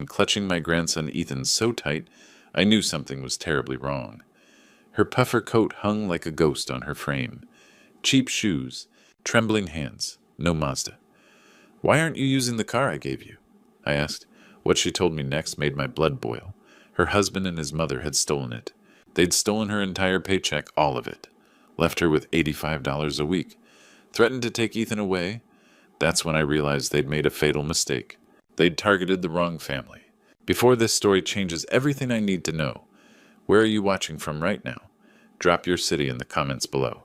clutching my grandson Ethan so tight, I knew something was terribly wrong. Her puffer coat hung like a ghost on her frame. Cheap shoes, trembling hands, no Mazda. "Why aren't you using the car I gave you?" I asked. What she told me next made my blood boil. Her husband and his mother had stolen it. They'd stolen her entire paycheck, all of it. Left her with $85 a week. Threatened to take Ethan away. That's when I realized they'd made a fatal mistake. They'd targeted the wrong family. Before this story changes everything I need to know, where are you watching from right now? Drop your city in the comments below.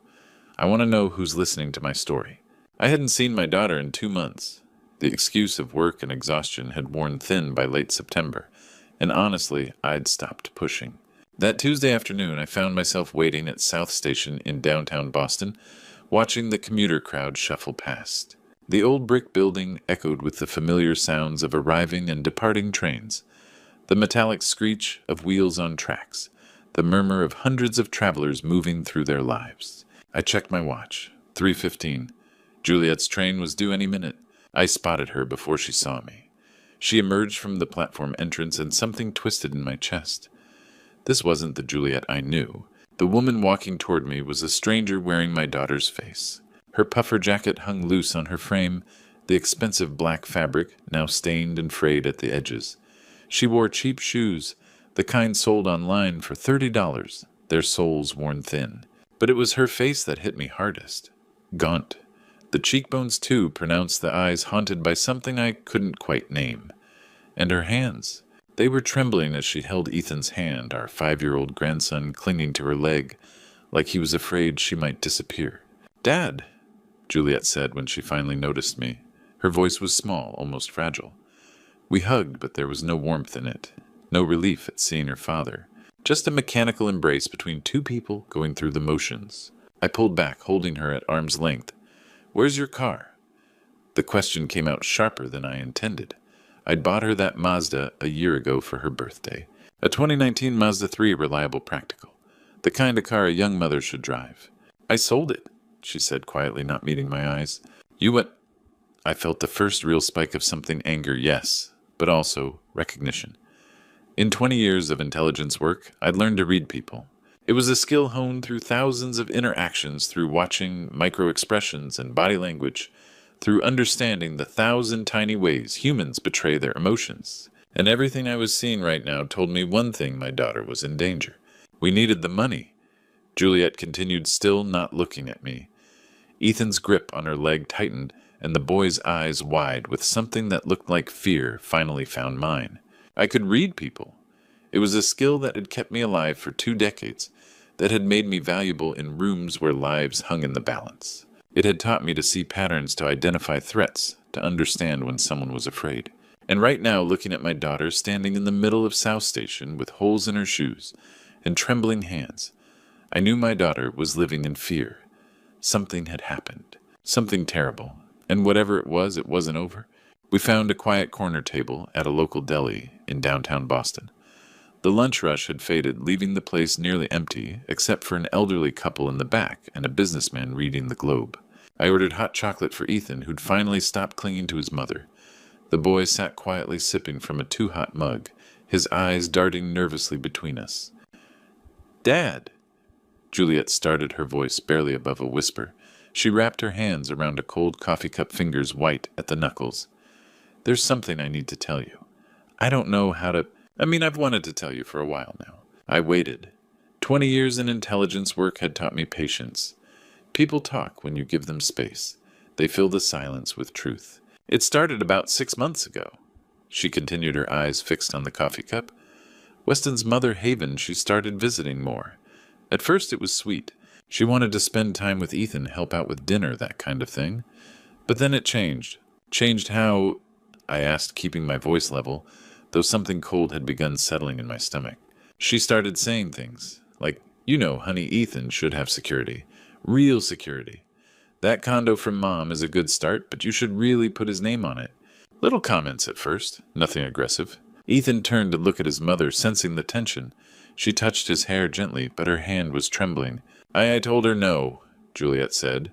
I want to know who's listening to my story. I hadn't seen my daughter in 2 months. The excuse of work and exhaustion had worn thin by late September, and honestly, I'd stopped pushing. That Tuesday afternoon, I found myself waiting at South Station in downtown Boston, watching the commuter crowd shuffle past. The old brick building echoed with the familiar sounds of arriving and departing trains, the metallic screech of wheels on tracks, the murmur of hundreds of travelers moving through their lives. I checked my watch. 3:15. Juliet's train was due any minute. I spotted her before she saw me. She emerged from the platform entrance and something twisted in my chest. This wasn't the Juliet I knew. The woman walking toward me was a stranger wearing my daughter's face. Her puffer jacket hung loose on her frame, the expensive black fabric now stained and frayed at the edges. She wore cheap shoes, the kind sold online for $30, their soles worn thin. But it was her face that hit me hardest. Gaunt. The cheekbones, too, pronounced, the eyes haunted by something I couldn't quite name. And her hands. They were trembling as she held Ethan's hand, our 5-year-old grandson clinging to her leg, like he was afraid she might disappear. "Dad," Juliet said when she finally noticed me. Her voice was small, almost fragile. We hugged, but there was no warmth in it, no relief at seeing her father. Just a mechanical embrace between two people going through the motions. I pulled back, holding her at arm's length. "Where's your car?" The question came out sharper than I intended. I'd bought her that Mazda a year ago for her birthday. A 2019 Mazda 3 Reliable Practical. The kind of car a young mother should drive. "I sold it," she said quietly, not meeting my eyes. "You what?" I felt the first real spike of something, anger, yes, but also recognition. In 20 years of intelligence work, I'd learned to read people. It was a skill honed through thousands of interactions, through watching micro-expressions and body language, through understanding the 1,000 tiny ways humans betray their emotions. And everything I was seeing right now told me one thing: my daughter was in danger. We needed the money. Juliet continued, still not looking at me. Ethan's grip on her leg tightened, and the boy's eyes, wide with something that looked like fear, finally found mine. I could read people. It was a skill that had kept me alive for 2 decades, that had made me valuable in rooms where lives hung in the balance. It had taught me to see patterns, to identify threats, to understand when someone was afraid. And right now, looking at my daughter standing in the middle of South Station with holes in her shoes and trembling hands, I knew my daughter was living in fear. Something had happened, something terrible, and whatever it wasn't over. We found a quiet corner table at a local deli in downtown Boston. The lunch rush had faded, leaving the place nearly empty, except for an elderly couple in the back and a businessman reading the Globe. I ordered hot chocolate for Ethan, who'd finally stopped clinging to his mother. The boy sat quietly sipping from a too-hot mug, his eyes darting nervously between us. "Dad!" Juliet started, her voice barely above a whisper. She wrapped her hands around a cold coffee cup, fingers white at the knuckles. "There's something I need to tell you. I don't know how to... I've wanted to tell you for a while now." I waited. 20 years in intelligence work had taught me patience. People talk when you give them space. They fill the silence with truth. "It started about 6 months ago." She continued, her eyes fixed on the coffee cup. "Weston's mother, Haven, she started visiting more. At first it was sweet. She wanted to spend time with Ethan, help out with dinner, that kind of thing. But then it changed. Changed how?" I asked, keeping my voice level, though something cold had begun settling in my stomach. "She started saying things like, 'You know, honey, Ethan should have security. Real security. That condo from Mom is a good start, but you should really put his name on it.' Little comments at first, nothing aggressive. Ethan turned to look at his mother, sensing the tension. She touched his hair gently, but her hand was trembling. I told her no," Juliet said.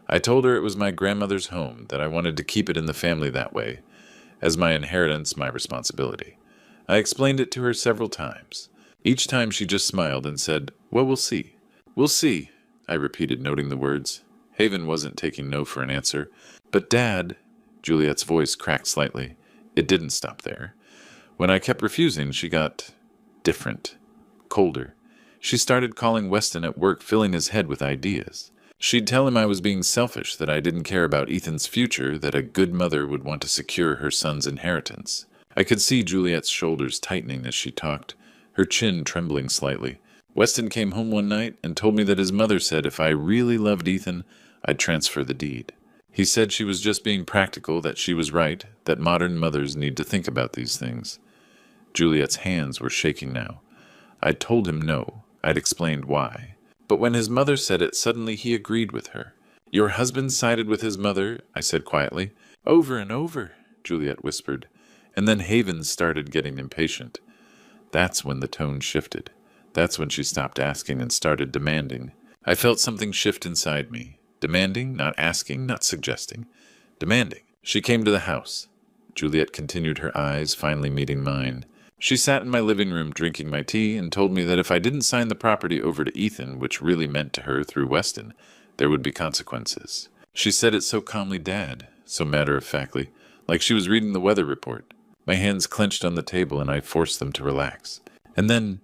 "I told her it was my grandmother's home, that I wanted to keep it in the family that way. As my inheritance, my responsibility. I explained it to her several times. Each time she just smiled and said, "Well, we'll see." "We'll see," I repeated, noting the words. Haven wasn't taking no for an answer. "But Dad," Juliet's voice cracked slightly. It didn't stop there. When I kept refusing, she got different, colder. She started calling Weston at work, filling his head with ideas. She'd tell him I was being selfish, that I didn't care about Ethan's future, that a good mother would want to secure her son's inheritance. I could see Juliet's shoulders tightening as she talked, her chin trembling slightly. Weston came home one night and told me that his mother said if I really loved Ethan, I'd transfer the deed. He said she was just being practical, that she was right, that modern mothers need to think about these things. Juliet's hands were shaking now. I'd told him no. I'd explained why. But when his mother said it, suddenly he agreed with her. "Your husband sided with his mother," I said quietly. "Over and over," Juliet whispered. And then Haven started getting impatient. That's when the tone shifted. That's when she stopped asking and started demanding. I felt something shift inside me. Demanding, not asking, not suggesting. Demanding. She came to the house. Juliet continued, her eyes finally meeting mine. She sat in my living room drinking my tea and told me that if I didn't sign the property over to Ethan, which really meant to her through Weston, there would be consequences. She said it so calmly, Dad, so matter-of-factly, like she was reading the weather report. My hands clenched on the table and I forced them to relax. And then,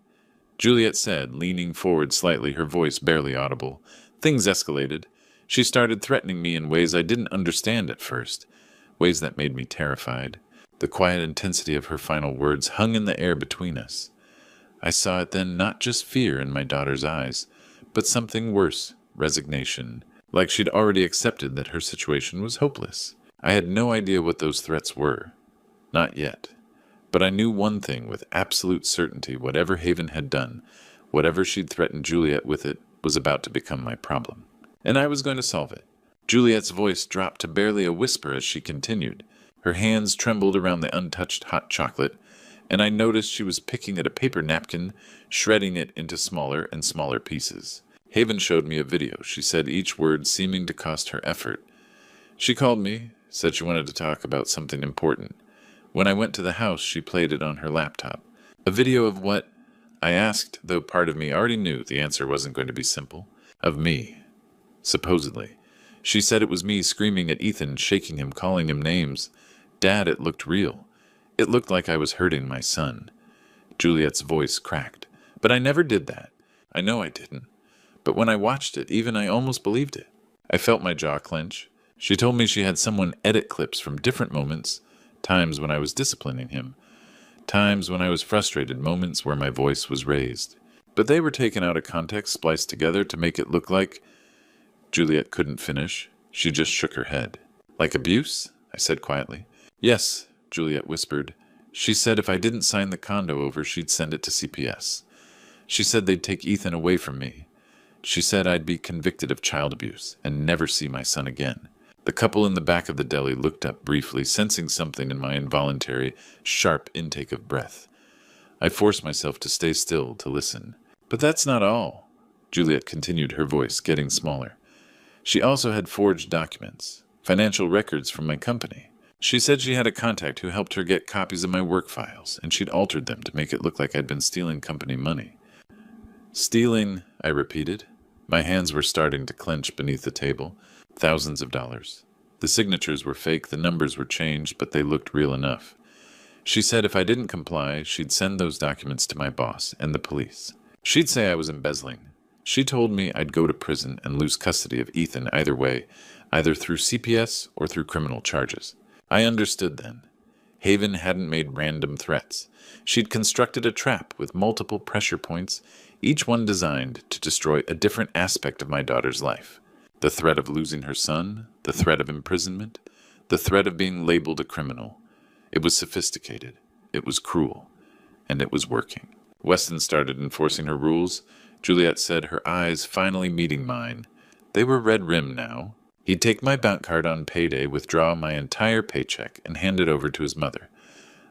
Juliet said, leaning forward slightly, her voice barely audible, things escalated. She started threatening me in ways I didn't understand at first, ways that made me terrified. The quiet intensity of her final words hung in the air between us. I saw it then, not just fear in my daughter's eyes, but something worse, resignation, like she'd already accepted that her situation was hopeless. I had no idea what those threats were. Not yet. But I knew one thing with absolute certainty: whatever Haven had done, whatever she'd threatened Juliet with, it was about to become my problem. And I was going to solve it. Juliet's voice dropped to barely a whisper as she continued. Her hands trembled around the untouched hot chocolate, and I noticed she was picking at a paper napkin, shredding it into smaller and smaller pieces. Haven showed me a video, she said, each word seeming to cost her effort. She called me, said she wanted to talk about something important. When I went to the house, she played it on her laptop. A video of what? I asked, though part of me already knew the answer wasn't going to be simple. Of me. Supposedly. She said it was me screaming at Ethan, shaking him, calling him names. Dad, it looked real. It looked like I was hurting my son. Juliet's voice cracked. But I never did that. I know I didn't. But when I watched it, even I almost believed it. I felt my jaw clench. She told me she had someone edit clips from different moments, times when I was disciplining him, times when I was frustrated, moments where my voice was raised. But they were taken out of context, spliced together to make it look like... Juliet couldn't finish. She just shook her head. Like abuse? I said quietly. Yes, Juliet whispered. She said if I didn't sign the condo over, she'd send it to CPS. She said they'd take Ethan away from me. She said I'd be convicted of child abuse and never see my son again. The couple in the back of the deli looked up briefly, sensing something in my involuntary, sharp intake of breath. I forced myself to stay still, to listen. But that's not all, Juliet continued, her voice getting smaller. She also had forged documents, financial records from my company. She said she had a contact who helped her get copies of my work files, and she'd altered them to make it look like I'd been stealing company money. Stealing, I repeated. My hands were starting to clench beneath the table. Thousands of dollars. The signatures were fake, the numbers were changed, but they looked real enough. She said if I didn't comply, she'd send those documents to my boss and the police. She'd say I was embezzling. She told me I'd go to prison and lose custody of Ethan either way, either through CPS or through criminal charges. I understood then. Haven hadn't made random threats. She'd constructed a trap with multiple pressure points, each one designed to destroy a different aspect of my daughter's life. The threat of losing her son, the threat of imprisonment, the threat of being labeled a criminal. It was sophisticated, it was cruel, and it was working. Weston started enforcing her rules. Juliet said, her eyes finally meeting mine. They were red-rimmed now. He'd take my bank card on payday, withdraw my entire paycheck, and hand it over to his mother.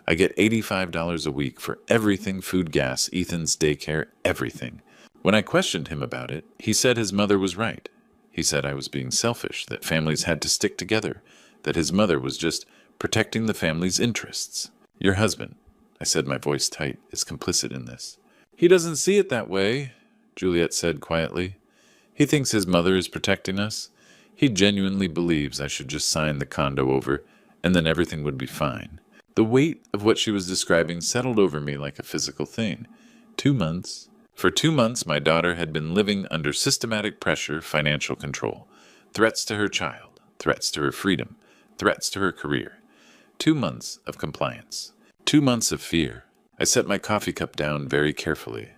I get $85 a week for everything, food, gas, Ethan's daycare, everything. When I questioned him about it, he said his mother was right. He said I was being selfish, that families had to stick together, that his mother was just protecting the family's interests. Your husband, I said, my voice tight, is complicit in this. He doesn't see it that way, Juliet said quietly. He thinks his mother is protecting us. He genuinely believes I should just sign the condo over, and then everything would be fine. The weight of what she was describing settled over me like a physical thing. 2 months. For 2 months, my daughter had been living under systematic pressure, financial control. Threats to her child, threats to her freedom, threats to her career. 2 months of compliance. 2 months of fear. I set my coffee cup down very carefully.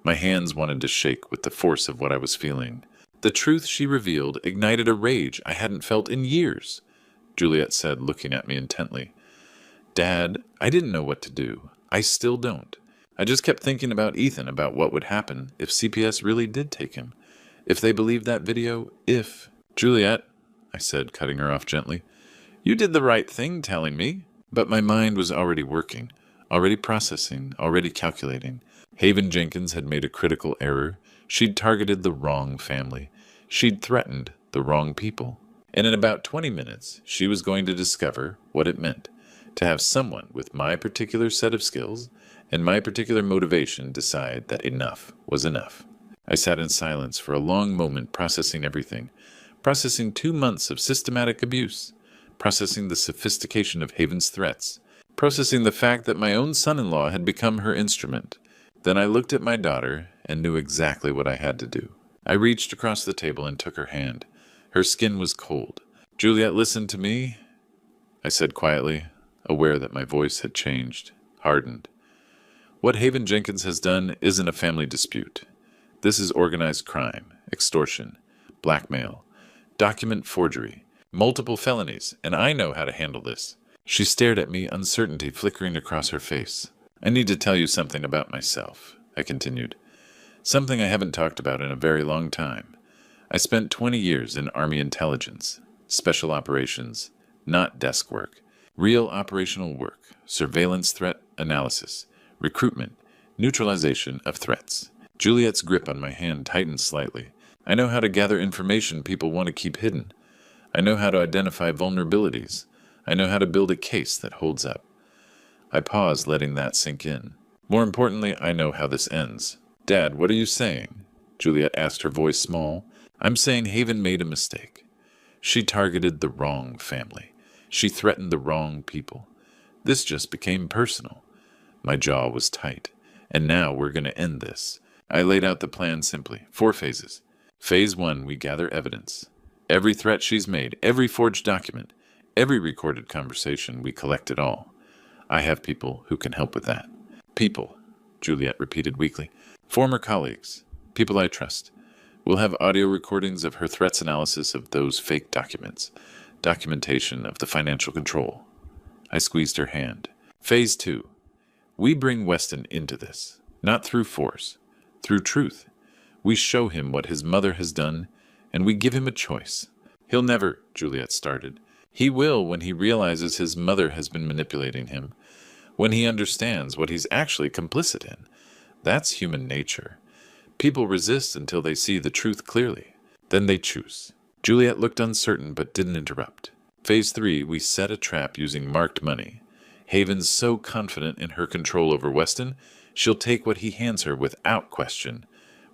My hands wanted to shake with the force of what I was feeling. The truth she revealed ignited a rage I hadn't felt in years, Juliet said, looking at me intently. Dad, I didn't know what to do. I still don't. I just kept thinking about Ethan, about what would happen if CPS really did take him. If they believed that video, Juliet, I said, cutting her off gently, you did the right thing telling me. But my mind was already working, already processing, already calculating. Haven Jenkins had made a critical error. She'd targeted the wrong family. She'd threatened the wrong people. And in about 20 minutes, she was going to discover what it meant to have someone with my particular set of skills and my particular motivation decide that enough was enough. I sat in silence for a long moment, processing everything, processing 2 months of systematic abuse, processing the sophistication of Haven's threats, processing the fact that my own son-in-law had become her instrument. Then I looked at my daughter and knew exactly what I had to do. I reached across the table and took her hand. Her skin was cold. Juliet, listen to me, I said quietly, aware that my voice had changed, hardened. What Haven Jenkins has done isn't a family dispute. This is organized crime, extortion, blackmail, document forgery, multiple felonies, and I know how to handle this. She stared at me, uncertainty flickering across her face. I need to tell you something about myself, I continued. Something I haven't talked about in a very long time. I spent 20 years in Army intelligence, special operations, not desk work, real operational work, surveillance threat analysis, recruitment, neutralization of threats. Juliet's grip on my hand tightened slightly. I know how to gather information people want to keep hidden. I know how to identify vulnerabilities. I know how to build a case that holds up. I paused, letting that sink in. More importantly, I know how this ends. Dad, what are you saying? Juliet asked, her voice small. I'm saying Haven made a mistake. She targeted the wrong family. She threatened the wrong people. This just became personal. My jaw was tight. And now we're going to end this. I laid out the plan simply. 4 phases. Phase 1, we gather evidence. Every threat she's made, every forged document, every recorded conversation, we collect it all. I have people who can help with that. People, Juliet repeated weakly. Former colleagues, people I trust. We'll have audio recordings of her threats analysis of those fake documents, documentation of the financial control. I squeezed her hand. Phase 2. We bring Weston into this, not through force, through truth. We show him what his mother has done, and we give him a choice. He'll never, Juliet started. He will when he realizes his mother has been manipulating him, when he understands what he's actually complicit in. That's human nature. People resist until they see the truth clearly. Then they choose. Juliet looked uncertain but didn't interrupt. Phase 3, we set a trap using marked money. Haven's so confident in her control over Weston, she'll take what he hands her without question.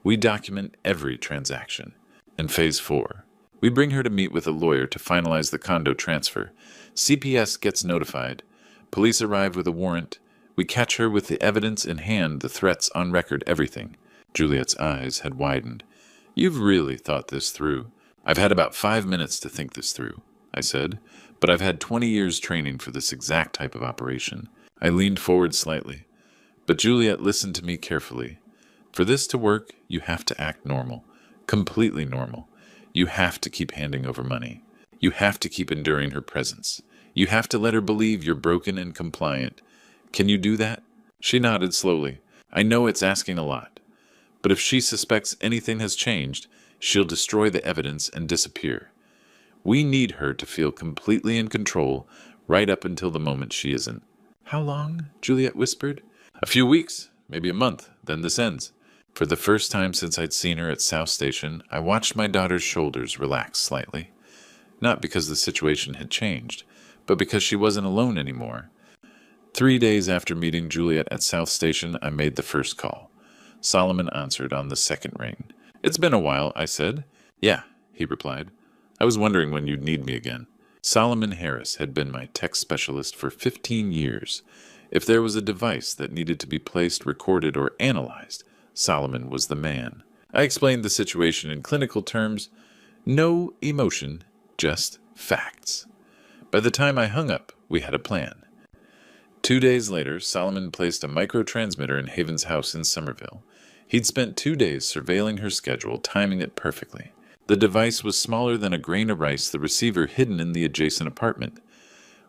We document every transaction. And Phase 4, we bring her to meet with a lawyer to finalize the condo transfer. CPS gets notified. Police arrive with a warrant. We catch her with the evidence in hand, the threats on record, everything. Juliet's eyes had widened. You've really thought this through. I've had about 5 minutes to think this through, I said, but I've had 20 years training for this exact type of operation. I leaned forward slightly, but Juliet listened to me carefully. For this to work, you have to act normal, completely normal. You have to keep handing over money. You have to keep enduring her presence. You have to let her believe you're broken and compliant. Can you do that? She nodded slowly. I know it's asking a lot, but if she suspects anything has changed, she'll destroy the evidence and disappear. We need her to feel completely in control right up until the moment she isn't. How long? Juliet whispered. A few weeks, maybe a month, then this ends. For the first time since I'd seen her at South Station, I watched my daughter's shoulders relax slightly. Not because the situation had changed, but because she wasn't alone anymore. 3 days after meeting Juliet at South Station, I made the first call. Solomon answered on the second ring. "It's been a while," I said. "Yeah," he replied. "I was wondering when you'd need me again." Solomon Harris had been my tech specialist for 15 years. If there was a device that needed to be placed, recorded, or analyzed, Solomon was the man. I explained the situation in clinical terms. No emotion, just facts. By the time I hung up, we had a plan. 2 days later, Solomon placed a microtransmitter in Haven's house in Somerville. He'd spent 2 days surveilling her schedule, timing it perfectly. The device was smaller than a grain of rice, the receiver hidden in the adjacent apartment.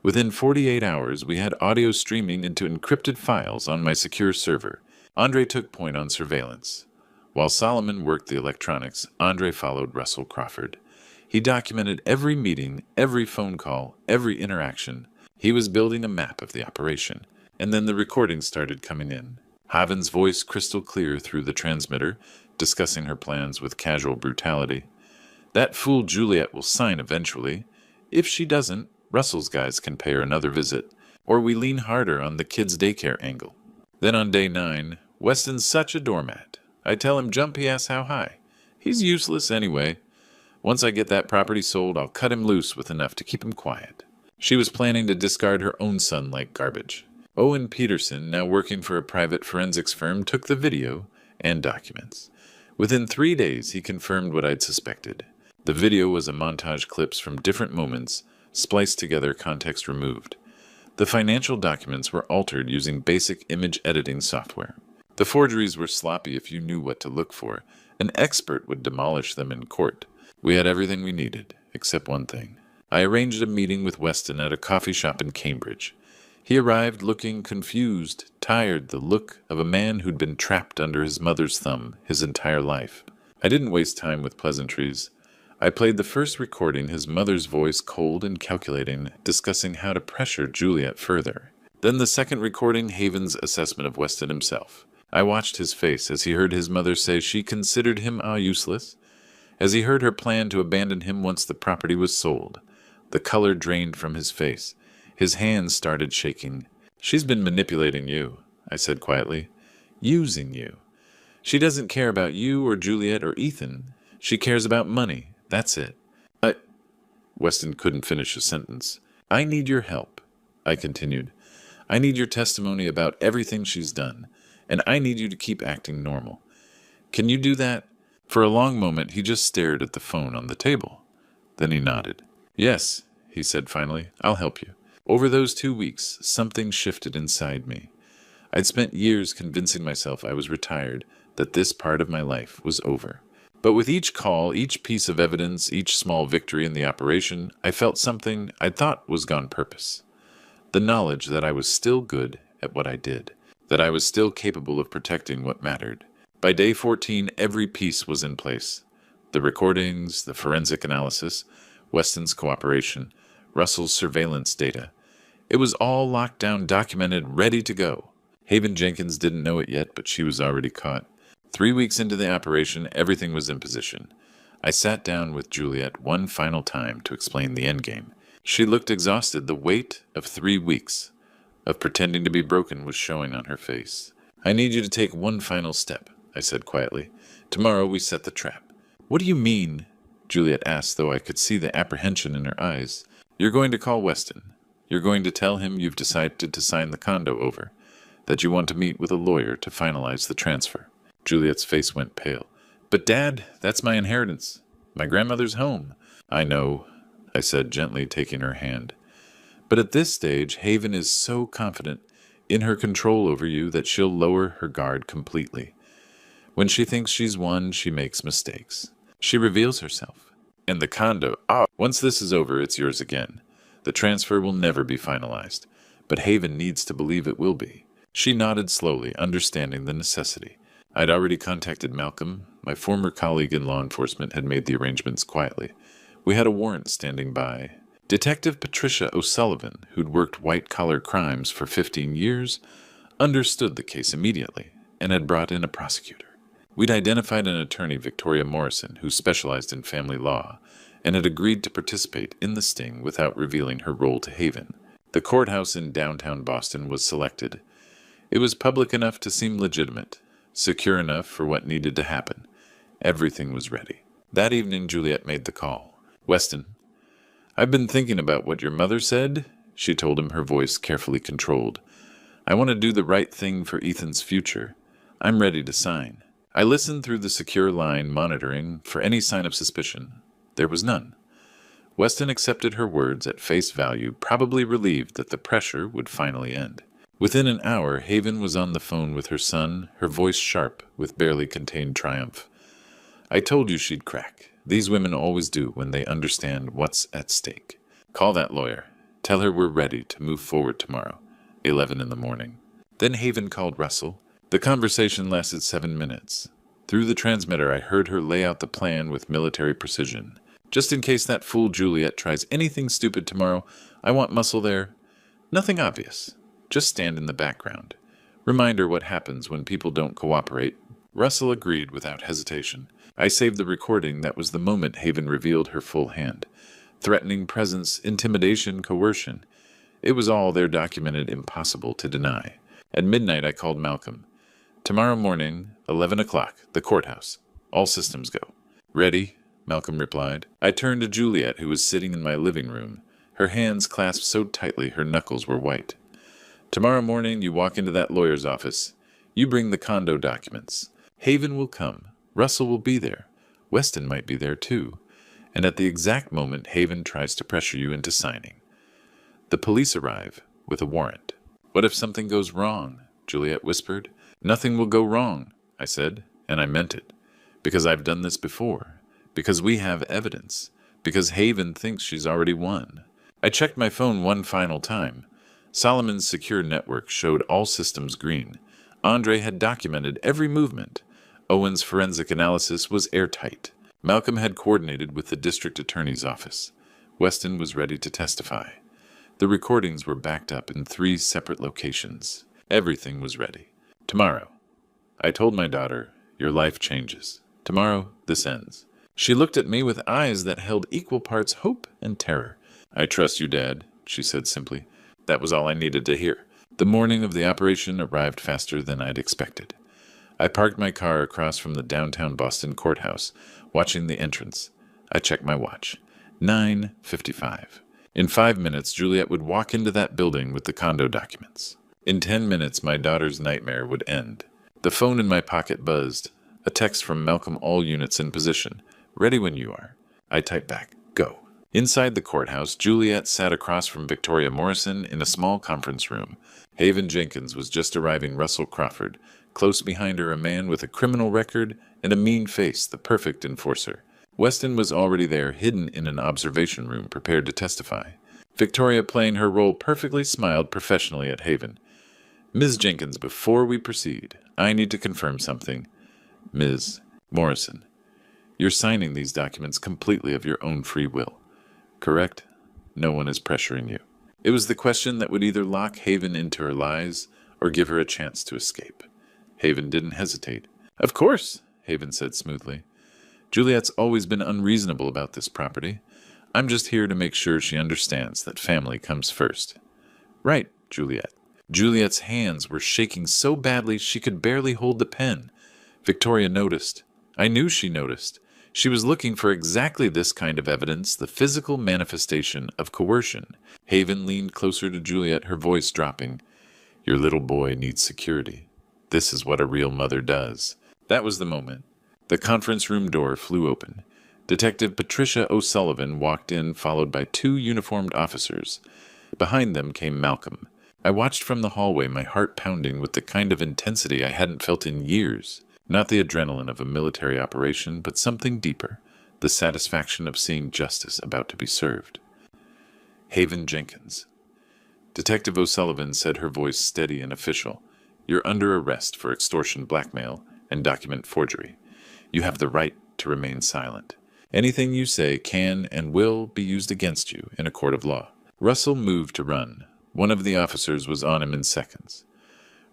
Within 48 hours, we had audio streaming into encrypted files on my secure server. Andre took point on surveillance. While Solomon worked the electronics, Andre followed Russell Crawford. He documented every meeting, every phone call, every interaction. He was building a map of the operation. And then the recordings started coming in. Haven's voice crystal clear through the transmitter, discussing her plans with casual brutality. "That fool Juliet will sign eventually. If she doesn't, Russell's guys can pay her another visit, or we lean harder on the kids' daycare angle." Then on day 9, "Weston's such a doormat. I tell him jump, he asks how high. He's useless anyway. Once I get that property sold, I'll cut him loose with enough to keep him quiet." She was planning to discard her own son like garbage. Owen Peterson, now working for a private forensics firm, took the video and documents. Within 3 days, he confirmed what I'd suspected. The video was a montage clips from different moments, spliced together, context removed. The financial documents were altered using basic image editing software. The forgeries were sloppy if you knew what to look for. An expert would demolish them in court. We had everything we needed, except one thing. I arranged a meeting with Weston at a coffee shop in Cambridge. He arrived looking confused, tired, the look of a man who'd been trapped under his mother's thumb his entire life. I didn't waste time with pleasantries. I played the first recording, his mother's voice cold and calculating, discussing how to pressure Juliet further. Then the second recording, Haven's assessment of Weston himself. I watched his face as he heard his mother say she considered him useless, as he heard her plan to abandon him once the property was sold. The color drained from his face. His hands started shaking. "She's been manipulating you," I said quietly. "Using you. She doesn't care about you or Juliet or Ethan. She cares about money. That's it." Weston couldn't finish a sentence. "I need your help," I continued. "I need your testimony about everything she's done, and I need you to keep acting normal. Can you do that?" For a long moment, he just stared at the phone on the table. Then he nodded. "Yes," he said finally, "I'll help you." Over those 2 weeks, something shifted inside me. I'd spent years convincing myself I was retired, that this part of my life was over. But with each call, each piece of evidence, each small victory in the operation, I felt something I'd thought was gone purpose. The knowledge that I was still good at what I did, that I was still capable of protecting what mattered. By day 14, every piece was in place. The recordings, the forensic analysis, Weston's cooperation, Russell's surveillance data. It was all locked down, documented, ready to go. Haven Jenkins didn't know it yet, but she was already caught. 3 weeks into the operation, everything was in position. I sat down with Juliet one final time to explain the endgame. She looked exhausted. The weight of 3 weeks of pretending to be broken was showing on her face. "I need you to take one final step," I said quietly. "Tomorrow we set the trap." "What do you mean?" Juliet asked, though I could see the apprehension in her eyes. "You're going to call Weston. You're going to tell him you've decided to sign the condo over, that you want to meet with a lawyer to finalize the transfer." Juliet's face went pale. "But Dad, that's my inheritance. My grandmother's home." "I know," I said gently, taking her hand. "But at this stage, Haven is so confident in her control over you that she'll lower her guard completely. When she thinks she's won, she makes mistakes. She reveals herself. And the condo, once this is over, it's yours again. The transfer will never be finalized, but Haven needs to believe it will be." She nodded slowly, understanding the necessity. I'd already contacted Malcolm. My former colleague in law enforcement had made the arrangements quietly. We had a warrant standing by. Detective Patricia O'Sullivan, who'd worked white-collar crimes for 15 years, understood the case immediately and had brought in a prosecutor. We'd identified an attorney, Victoria Morrison, who specialized in family law, and had agreed to participate in the sting without revealing her role to Haven. The courthouse in downtown Boston was selected. It was public enough to seem legitimate, secure enough for what needed to happen. Everything was ready. That evening, Juliet made the call. "Weston, I've been thinking about what your mother said," she told him, her voice carefully controlled. "I want to do the right thing for Ethan's future. I'm ready to sign." I listened through the secure line, monitoring for any sign of suspicion. There was none. Weston accepted her words at face value, probably relieved that the pressure would finally end. Within an hour, Haven was on the phone with her son, her voice sharp with barely contained triumph. "I told you she'd crack. These women always do when they understand what's at stake. Call that lawyer. Tell her we're ready to move forward tomorrow, 11 in the morning." Then Haven called Russell. The conversation lasted 7 minutes. Through the transmitter, I heard her lay out the plan with military precision. "Just in case that fool Juliet tries anything stupid tomorrow, I want muscle there. Nothing obvious. Just stand in the background. Remind her what happens when people don't cooperate." Russell agreed without hesitation. I saved the recording. That was the moment Haven revealed her full hand. Threatening presence, intimidation, coercion. It was all there, documented, impossible to deny. At midnight, I called Malcolm. "Tomorrow morning, 11 o'clock, the courthouse. All systems go." "Ready," Malcolm replied. I turned to Juliet, who was sitting in my living room, her hands clasped so tightly her knuckles were white. "Tomorrow morning, you walk into that lawyer's office. You bring the condo documents. Haven will come. Russell will be there. Weston might be there, too. And at the exact moment, Haven tries to pressure you into signing. The police arrive with a warrant." "What if something goes wrong?" Juliet whispered. "Nothing will go wrong," I said, and I meant it. "Because I've done this before. Because we have evidence. Because Haven thinks she's already won." I checked my phone one final time. Solomon's secure network showed all systems green. Andre had documented every movement. Owen's forensic analysis was airtight. Malcolm had coordinated with the district attorney's office. Weston was ready to testify. The recordings were backed up in 3 separate locations. Everything was ready. "Tomorrow," I told my daughter, "your life changes. Tomorrow, this ends." She looked at me with eyes that held equal parts hope and terror. "I trust you, Dad," she said simply. That was all I needed to hear. The morning of the operation arrived faster than I'd expected. I parked my car across from the downtown Boston courthouse, watching the entrance. I checked my watch. 9:55. In 5 minutes, Juliet would walk into that building with the condo documents. In 10 minutes, my daughter's nightmare would end. The phone in my pocket buzzed. A text from Malcolm: "All units in position. Ready when you are." I typed back, "Go." Inside the courthouse, Juliet sat across from Victoria Morrison in a small conference room. Haven Jenkins was just arriving. Russell Crawford. Close behind her, a man with a criminal record and a mean face, the perfect enforcer. Weston was already there, hidden in an observation room, prepared to testify. Victoria, playing her role perfectly, smiled professionally at Haven. "Ms. Jenkins, before we proceed, I need to confirm something. Ms. Morrison, you're signing these documents completely of your own free will, correct? No one is pressuring you." It was the question that would either lock Haven into her lies or give her a chance to escape. Haven didn't hesitate. "Of course," Haven said smoothly. "Juliet's always been unreasonable about this property. I'm just here to make sure she understands that family comes first." "Right, Juliet." Juliet's hands were shaking so badly she could barely hold the pen. Victoria noticed. I knew she noticed. She was looking for exactly this kind of evidence, the physical manifestation of coercion. Haven leaned closer to Juliet, her voice dropping. "Your little boy needs security. This is what a real mother does." That was the moment. The conference room door flew open. Detective Patricia O'Sullivan walked in, followed by 2 uniformed officers. Behind them came Malcolm. I watched from the hallway, my heart pounding with the kind of intensity I hadn't felt in years. Not the adrenaline of a military operation, but something deeper, the satisfaction of seeing justice about to be served. "Haven Jenkins." Detective O'Sullivan said, her voice steady and official. "You're under arrest for extortion, blackmail, and document forgery. You have the right to remain silent. Anything you say can and will be used against you in a court of law." Russell moved to run. One of the officers was on him in seconds.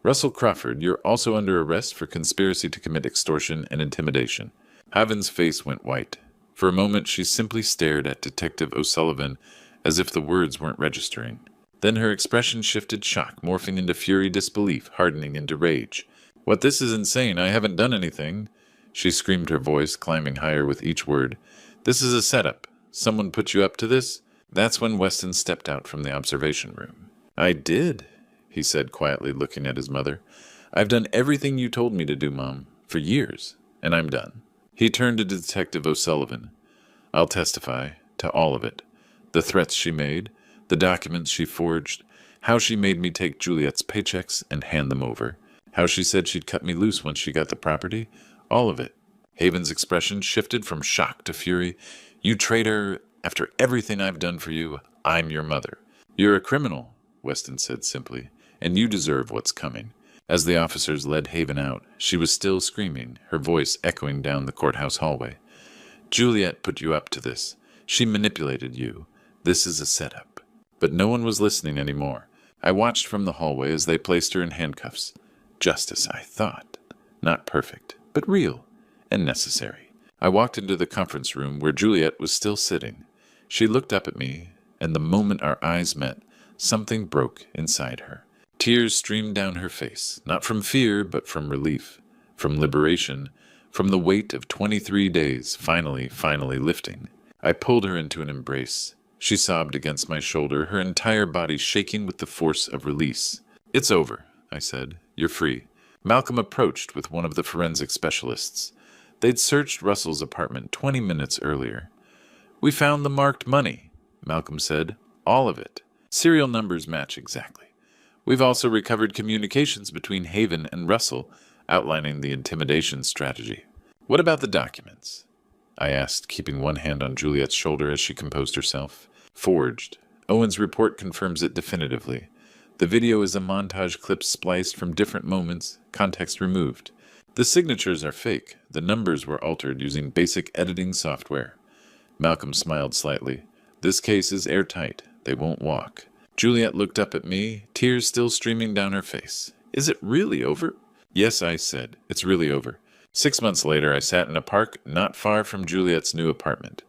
"Russell Crawford, you're also under arrest for conspiracy to commit extortion and intimidation." Haven's face went white. For a moment, she simply stared at Detective O'Sullivan as if the words weren't registering. Then her expression shifted, shock morphing into fury, disbelief hardening into rage. "What, this is insane. I haven't done anything," she screamed, her voice climbing higher with each word. "This is a setup. Someone put you up to this?" That's when Weston stepped out from the observation room. "I did," he said quietly, looking at his mother. "I've done everything you told me to do, Mom, for years, and I'm done." He turned to Detective O'Sullivan. "I'll testify to all of it. The threats she made, the documents she forged, how she made me take Juliet's paychecks and hand them over, how she said she'd cut me loose once she got the property, all of it." Haven's expression shifted from shock to fury. "You traitor! After everything I've done for you, I'm your mother." "You're a criminal," Weston said simply, "and you deserve what's coming." As the officers led Haven out, she was still screaming, her voice echoing down the courthouse hallway. "Juliet put you up to this. She manipulated you. This is a setup." But no one was listening anymore. I watched from the hallway as they placed her in handcuffs. Justice, I thought. Not perfect, but real and necessary. I walked into the conference room where Juliet was still sitting. She looked up at me, and the moment our eyes met, something broke inside her. Tears streamed down her face, not from fear, but from relief, from liberation, from the weight of 23 days finally lifting. I pulled her into an embrace. She sobbed against my shoulder, her entire body shaking with the force of release. "It's over," I said. "You're free." Malcolm approached with one of the forensic specialists. They'd searched Russell's apartment 20 minutes earlier. "We found the marked money," Malcolm said. "All of it. Serial numbers match exactly. We've also recovered communications between Haven and Russell, outlining the intimidation strategy." "What about the documents?" I asked, keeping one hand on Juliet's shoulder as she composed herself. "Forged. Owen's report confirms it definitively. The video is a montage clip spliced from different moments, context removed. The signatures are fake. The numbers were altered using basic editing software." Malcolm smiled slightly. "This case is airtight. They won't walk." Juliet looked up at me, tears still streaming down her face. "Is it really over?" "Yes," I said. "It's really over." 6 months later, I sat in a park not far from Juliet's new apartment.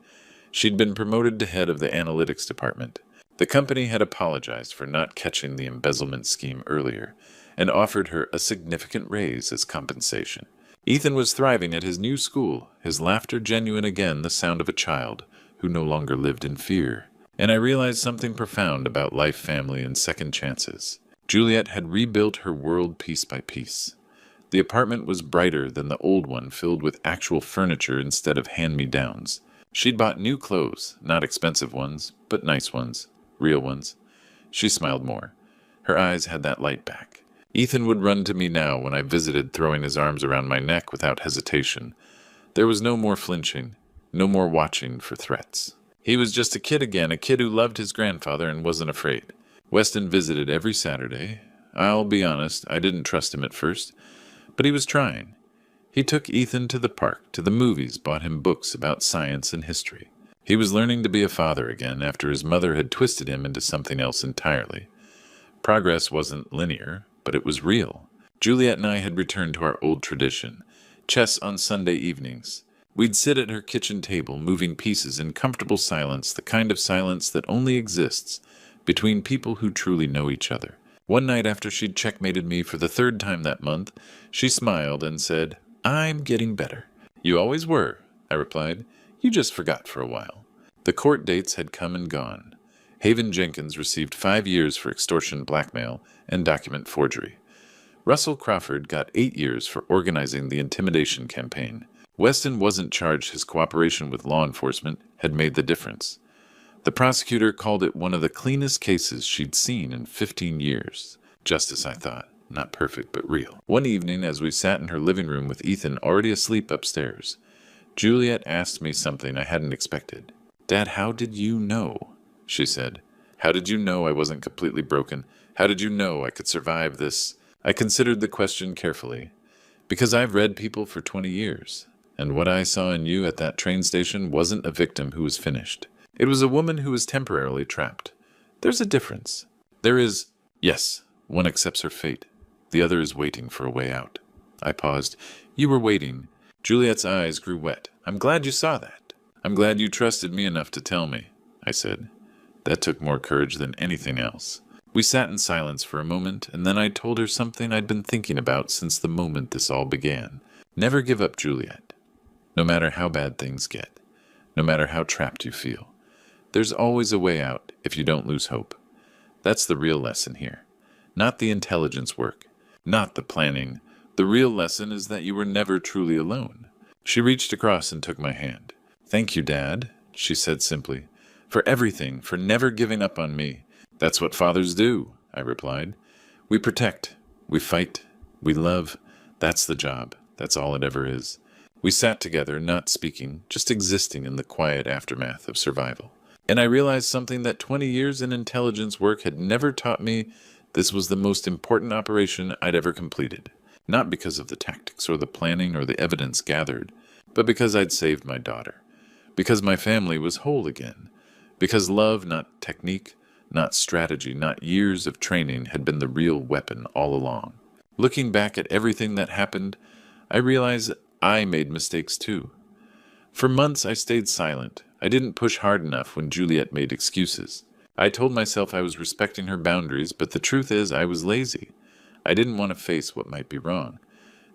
She'd been promoted to head of the analytics department. The company had apologized for not catching the embezzlement scheme earlier, and offered her a significant raise as compensation. Ethan was thriving at his new school, his laughter genuine again, the sound of a child who no longer lived in fear. And I realized something profound about life, family, and second chances. Juliet had rebuilt her world piece by piece. The apartment was brighter than the old one, filled with actual furniture instead of hand-me-downs. She'd bought new clothes, not expensive ones, but nice ones, real ones. She smiled more. Her eyes had that light back. Ethan would run to me now when I visited, throwing his arms around my neck without hesitation. There was no more flinching, no more watching for threats. He was just a kid again, a kid who loved his grandfather and wasn't afraid. Weston visited every Saturday. I'll be honest, I didn't trust him at first, but he was trying. He took Ethan to the park, to the movies, bought him books about science and history. He was learning to be a father again after his mother had twisted him into something else entirely. Progress wasn't linear, but it was real. Juliet and I had returned to our old tradition, chess on Sunday evenings. We'd sit at her kitchen table, moving pieces in comfortable silence, the kind of silence that only exists between people who truly know each other. One night after she'd checkmated me for the 3rd time that month, she smiled and said, "I'm getting better." "You always were," I replied. "You just forgot for a while." The court dates had come and gone. Haven Jenkins received 5 years for extortion, blackmail, and document forgery. Russell Crawford got 8 years for organizing the intimidation campaign. Weston wasn't charged. His cooperation with law enforcement had made the difference. The prosecutor called it one of the cleanest cases she'd seen in 15 years. Justice, I thought. Not perfect, but real. One evening, as we sat in her living room with Ethan already asleep upstairs, Juliet asked me something I hadn't expected. "Dad, how did you know?" she said. "How did you know I wasn't completely broken? How did you know I could survive this?" I considered the question carefully. "Because I've read people for 20 years. And what I saw in you at that train station wasn't a victim who was finished. It was a woman who was temporarily trapped. There's a difference. There is, yes, one accepts her fate. The other is waiting for a way out." I paused. "You were waiting." Juliet's eyes grew wet. "I'm glad you saw that. I'm glad you trusted me enough to tell me," I said. That took more courage than anything else. We sat in silence for a moment, and then I told her something I'd been thinking about since the moment this all began. Never give up, Juliet. No matter how bad things get, no matter how trapped you feel, there's always a way out if you don't lose hope. That's the real lesson here. Not the intelligence work, not the planning. The real lesson is that you were never truly alone. She reached across and took my hand. "Thank you, Dad," she said simply, "for everything, for never giving up on me." "That's what fathers do," I replied. "We protect, we fight, we love. That's the job. That's all it ever is." We sat together, not speaking, just existing in the quiet aftermath of survival. And I realized something that 20 years in intelligence work had never taught me. This was the most important operation I'd ever completed. Not because of the tactics or the planning or the evidence gathered, but because I'd saved my daughter. Because my family was whole again. Because love, not technique, not strategy, not years of training, had been the real weapon all along. Looking back at everything that happened, I realized I made mistakes too. For months I stayed silent. I didn't push hard enough when Juliet made excuses. I told myself I was respecting her boundaries, but the truth is I was lazy. I didn't want to face what might be wrong.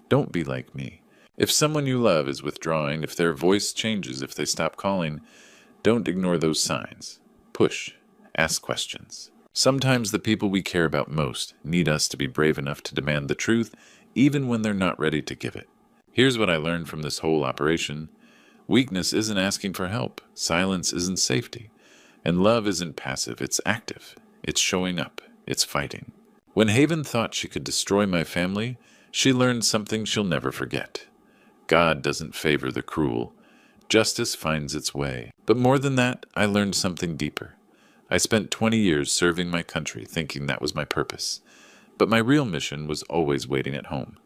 Don't be like me. If someone you love is withdrawing, if their voice changes, if they stop calling, don't ignore those signs. Push. Ask questions. Sometimes the people we care about most need us to be brave enough to demand the truth, even when they're not ready to give it. Here's what I learned from this whole operation. Weakness isn't asking for help. Silence isn't safety. And love isn't passive, it's active. It's showing up. It's fighting. When Haven thought she could destroy my family, she learned something she'll never forget. God doesn't favor the cruel. Justice finds its way. But more than that, I learned something deeper. I spent 20 years serving my country, thinking that was my purpose. But my real mission was always waiting at home.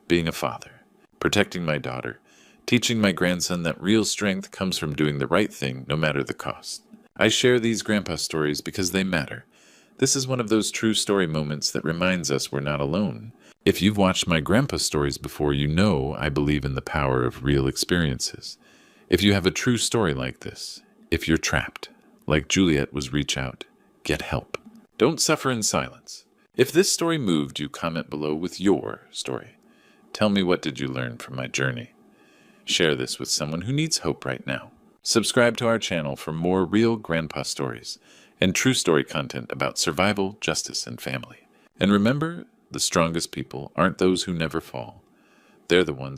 Being a father. Protecting my daughter. Teaching my grandson that real strength comes from doing the right thing, no matter the cost. I share these grandpa stories because they matter. This is one of those true story moments that reminds us we're not alone. If you've watched my grandpa stories before, you know I believe in the power of real experiences. If you have a true story like this, if you're trapped, like Juliet was, reach out. Get help. Don't suffer in silence. If this story moved you, comment below with your story. Tell me, what did you learn from my journey? Share this with someone who needs hope right now. Subscribe to our channel for more real grandpa stories and true story content about survival, justice, and family. And remember, the strongest people aren't those who never fall. They're the ones